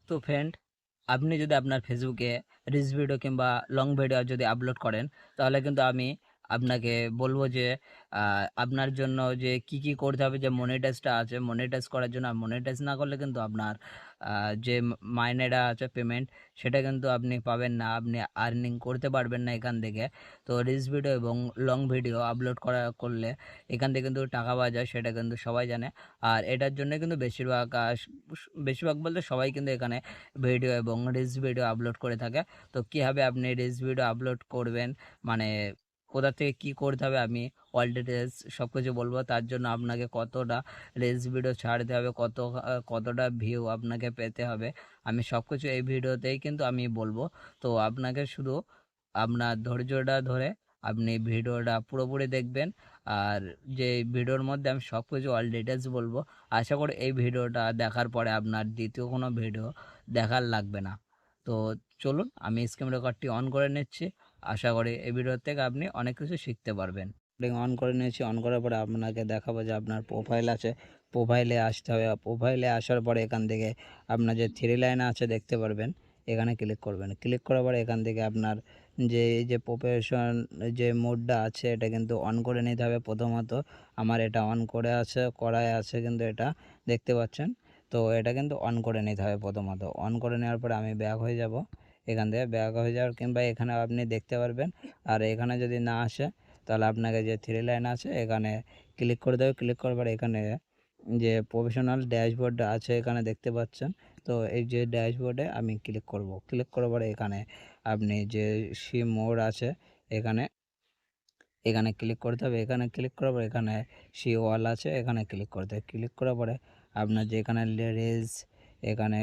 তো ফ্রেন্ড, আপনি যদি আপনার ফেসবুকে রিলস ভিডিও কিংবা লং ভিডিও যদি আপলোড করেন, তাহলে কিন্তু আমি আপনাকে বলবো যে আপনার জন্য যে কি কি করতে হবে, যে মনিটাইজটা আছে, মনিটাইজ করার জন্য, মনিটাইজ না করলে কিন্তু আপনার যে মাইনেটা আছে, পেমেন্ট, সেটা কিন্তু আপনি পাবেন না, আপনি আর্নিং করতে পারবেন না এখান থেকে। তো রিলস ভিডিও এবং লং ভিডিও আপলোড করলে এখান থেকে কিন্তু টাকা পাওয়া যায়, সেটা কিন্তু সবাই জানে। আর এটার জন্য কিন্তু বেশিরভাগ বলতে সবাই কিন্তু এখানে ভিডিও এবং রিলস ভিডিও আপলোড করে থাকে। তো কীভাবে আপনি রিলস ভিডিও আপলোড করবেন, মানে কোথা থেকে কী করতে হবে, আমি অল ডিটেলস সব কিছু বলবো। তার জন্য আপনাকে কতটা রিলস ভিডিও ছাড়তে হবে, কতটা ভিউ আপনাকে পেতে হবে, আমি সব কিছু এই ভিডিওতেই কিন্তু আমি বলবো। তো আপনাকে শুধু আপনার ধৈর্যটা ধরে আপনি ভিডিওটা পুরোপুরি দেখবেন। আর যে ভিডিওর মধ্যে আমি সব কিছু অল ডিটেলস বলবো, আশা করি এই ভিডিওটা দেখার পরে আপনার দ্বিতীয় কোনো ভিডিও দেখার লাগবে না। তো চলুন, আমি স্ক্রিন রেকর্ডটি অন করে নিচ্ছি। আশা করি এই ভিডিও থেকে আপনি অনেক কিছু শিখতে পারবেন। অন করে নিয়েছি। অন করার পরে আপনাকে দেখাবো যে আপনার প্রোফাইল আছে, প্রোফাইলে আসতে হবে। প্রোফাইলে আসার পরে এখান থেকে আপনার যে থ্রি লাইন আছে দেখতে পারবেন, এখানে ক্লিক করবেন। ক্লিক করার পরে এখান থেকে আপনার যে এই যে প্রফেশন যে মোডটা আছে, এটা কিন্তু অন করে নিতে হবে প্রথমত। আমার এটা অন করাই আছে, কিন্তু এটা দেখতে পাচ্ছেন। তো এটা কিন্তু অন করে নিতে হবে প্রথমত। অন করে নেওয়ার পরে আমি ব্যাক হয়ে যাব। এখান থেকে ব্যাক হয়ে যাওয়ার, কিংবা এখানে আপনি দেখতে পারবেন। আর এখানে যদি না আসে, তাহলে আপনাকে যে থ্রি লাইন আছে এখানে ক্লিক করে দেবে। ক্লিক করার পর এখানে যে প্রফেশনাল ড্যাশবোর্ড আছে এখানে দেখতে পাচ্ছেন। তো এই যে ড্যাশবোর্ডে আমি ক্লিক করব। ক্লিক করার পরে এখানে আপনি যে সি মোড আছে এখানে এখানে ক্লিক করতে হবে। এখানে ক্লিক করার পর এখানে সি ওয়াল আছে, এখানে ক্লিক করতে হবে। ক্লিক করার পরে আপনার যে এখানে রিলস, এখানে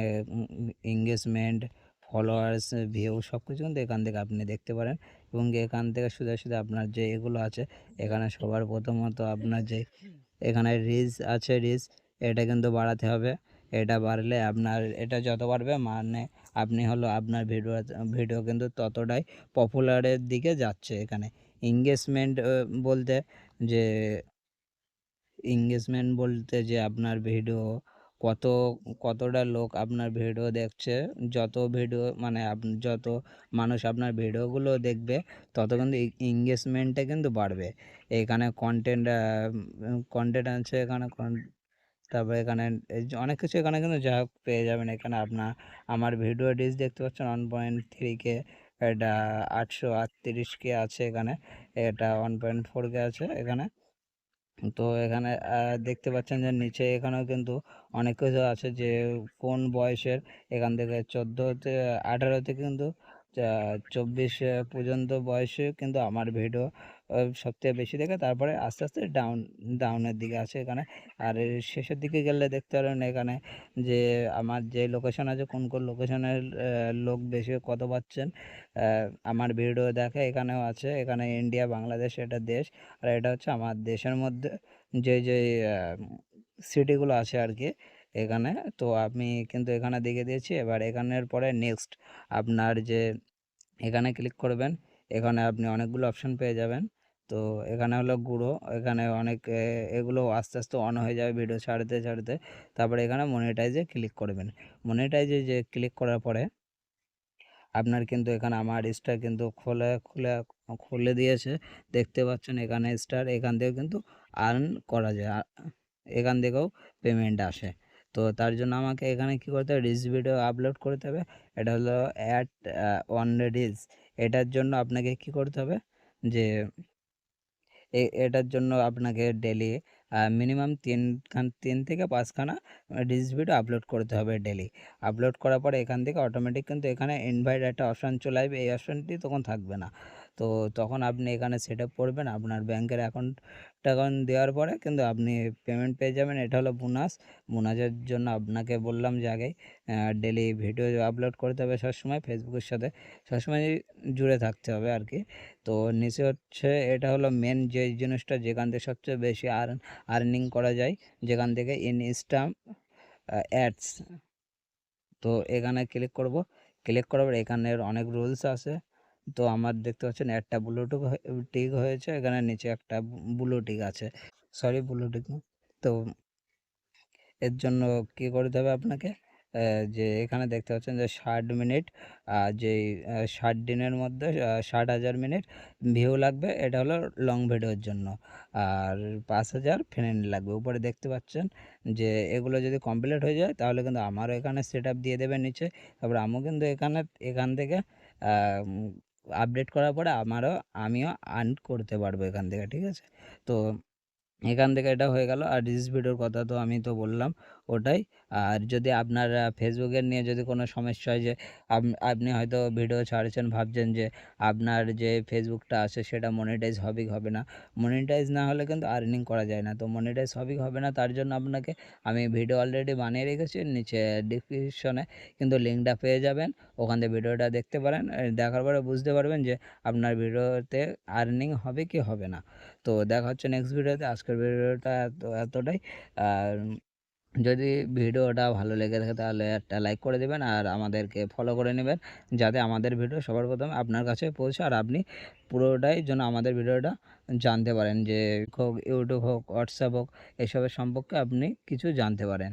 এঙ্গেজমেন্ট, ফলোয়ার্স, ভিউ সব কিছু কিন্তু এখান থেকে আপনি দেখতে পারেন। এবং এখান থেকে শুধু আপনার যে এগুলো আছে, এখানে সবার প্রথমত আপনার যে এখানে রিলস আছে, রিলস এটা কিন্তু বাড়াতে হবে। এটা বাড়লে আপনার এটা যত বাড়বে, মানে আপনি হলো আপনার ভিডিও কিন্তু ততটাই পপুলারের দিকে যাচ্ছে। এখানে এঙ্গেজমেন্ট বলতে যে যে আপনার ভিডিও কত কতটা লোক আপনার ভিডিও দেখছে, যত ভিডিও মানে যত মানুষ আপনার ভিডিওগুলো দেখবে, তত কিন্তু এঙ্গেজমেন্টটা কিন্তু বাড়বে। এখানে কন্টেন্ট আছে, এখানে তারপরে এখানে এই যে অনেক কিছু এখানে কিন্তু যা হোক পেয়ে যাবেন। এখানে আমার ভিডিও রিচ দেখতে পাচ্ছেন 1.3K, এটা 838K আছে এখানে, এটা 1.4K আছে এখানে। তো এখানে দেখতে পাচ্ছেন যে নিচে এখানেও কিন্তু অনেক কিছু আছে, যে কোন বয়সের, এখান থেকে 18 থেকে কিন্তু 24 পর্যন্ত বয়সে কিন্তু আমার ভিডিও সবথেকে বেশি দেখে। তারপরে আস্তে আস্তে ডাউনের দিকে আছে এখানে। আর এর শেষের দিকে গেলে দেখতে পারেন এখানে যে আমার যে লোকেশন আছে, কোন কোন লোকেশনের লোক বেশি কত পাচ্ছেন আমার ভিডিও দেখে, এখানেও আছে। এখানে ইন্ডিয়া, বাংলাদেশ এটা দেশ, আর এটা হচ্ছে আমার দেশের মধ্যে যে সিটিগুলো আছে আর কি এখানে। তো আমি কিন্তু এখানে দেখে দিয়েছি। এবার এখানের পরে নেক্সট আপনার যে এখানে ক্লিক করবেন। এখানে আপনি অনেকগুলো অপশন পেয়ে যাবেন। তো এখানে হলো গুঁড়ো, এখানে অনেক এগুলো আস্তে আস্তে অন হয়ে যাবে ভিডিও ছাড়তে ছাড়তে। তারপরে এখানে মনিটাইজে ক্লিক করবেন। মনিটাইজে যে ক্লিক করার পরে আপনার কিন্তু এখানে আমার স্টার কিন্তু খুলে দিয়েছে, দেখতে পাচ্ছেন এখানে স্টার। এখান থেকেও কিন্তু আর্ন করা যায়, এখান থেকেও পেমেন্ট আসে। তো তার জন্য আমাকে এখানে কি করতে হবে, রিলস ভিডিও আপলোড করতে হবে। এটা হলো অ্যাড অন রিলস। এটার জন্য আপনাকে কি করতে হবে, যে এটার জন্য আপনাকে ডেলি মিনিমাম 3 থেকে 5খানা রিলস ভিডিও আপলোড করতে হবে ডেলি। আপলোড করার পরে এখান থেকে অটোমেটিক কিন্তু এখানে ইনভাইট একটা অপশান চলে আসবে, এই অপশানটি তখন থাকবে না। তো তখন আপনি এখানে সেট আপ করবেন আপনার ব্যাংকের অ্যাকাউন্ট দেওয়ার পরে কিন্তু আপনি পেমেন্ট পেয়ে যাবেন। এটা হলো বোনাসের জন্য আপনাকে বললাম যে আগেই ডেলি ভিডিও আপলোড করতে হবে সবসময়, ফেসবুকের সাথে সবসময় জুড়ে থাকতে হবে আর কি। তো নিচে হচ্ছে এটা হলো মেন যে জিনিসটা, যেখান থেকে সবচেয়ে বেশি আর্নিং করা যায়, যেখান থেকে ইনস্টা অ্যাডস। তো এখানে ক্লিক করব। ক্লিক করার পর এখানের অনেক রুলস আছে। তো আমার দেখতে পাচ্ছেন একটা টিক হয়েছে, এখানে নিচে একটা ব্লু টিক আছে, সরি ব্লু টিক না। তো এর জন্য কী করতে হবে আপনাকে, যে এখানে দেখতে পাচ্ছেন যে 60 মিনিট যেই 60 দিনের মধ্যে 60,000 মিনিট ভিউ লাগবে। এটা হলো লং ভিডিওর জন্য। আর 5,000 ফ্রেন্ড লাগবে। উপরে দেখতে পাচ্ছেন যে এগুলো যদি কমপ্লিট হয়ে যায় তাহলে কিন্তু আমারও এখানে সেটআপ দিয়ে দেবে নিচে। তারপরে আমিও কিন্তু এখান থেকে আপডেট করার পরে আমিও আর্ন করতে পারবো এখান থেকে, ঠিক আছে? তো এখান থেকে এটা হয়ে গেল। আর রিলস ভিডিওর কথা তো আমি তো বললাম ওটাই। আর যদি আপনার ফেসবুকের নিয়ে যদি কোনো সমস্যা হয়, যে আপনি হয়তো ভিডিও ছাড়ছেন, ভাবছেন যে আপনার যে ফেসবুকটা আছে সেটা মনিটাইজ হবে কি হবে না। মনিটাইজ না হলে কিন্তু আর্নিং করা যায় না। তো মনিটাইজ হবে কি হবে না তার জন্য আপনাকে আমি ভিডিও অলরেডি বানিয়ে রেখেছি, নিচে ডিসক্রিপশনে কিন্তু লিঙ্কটা পেয়ে যাবেন। ওখান থেকে ভিডিওটা দেখতে পারেন। দেখার পরে বুঝতে পারবেন যে আপনার ভিডিওতে আর্নিং হবে কি হবে না। তো দেখা হচ্ছে নেক্সট ভিডিওতে। আজকের ভিডিওটা এতটাই। আর যদি ভিডিওটা ভালো লেগে থাকে তাহলে একটা লাইক করে দেবেন আর আমাদেরকে ফলো করে নেবেন, যাতে আমাদের ভিডিও সবার প্রথমে আপনার কাছে পৌঁছায় আর আপনি পুরোটাই যেন আমাদের ভিডিওটা জানতে পারেন, যে হোক ইউটিউব হোক হোয়াটসঅ্যাপ হোক এসবের সম্পর্কে আপনি কিছু জানতে পারেন।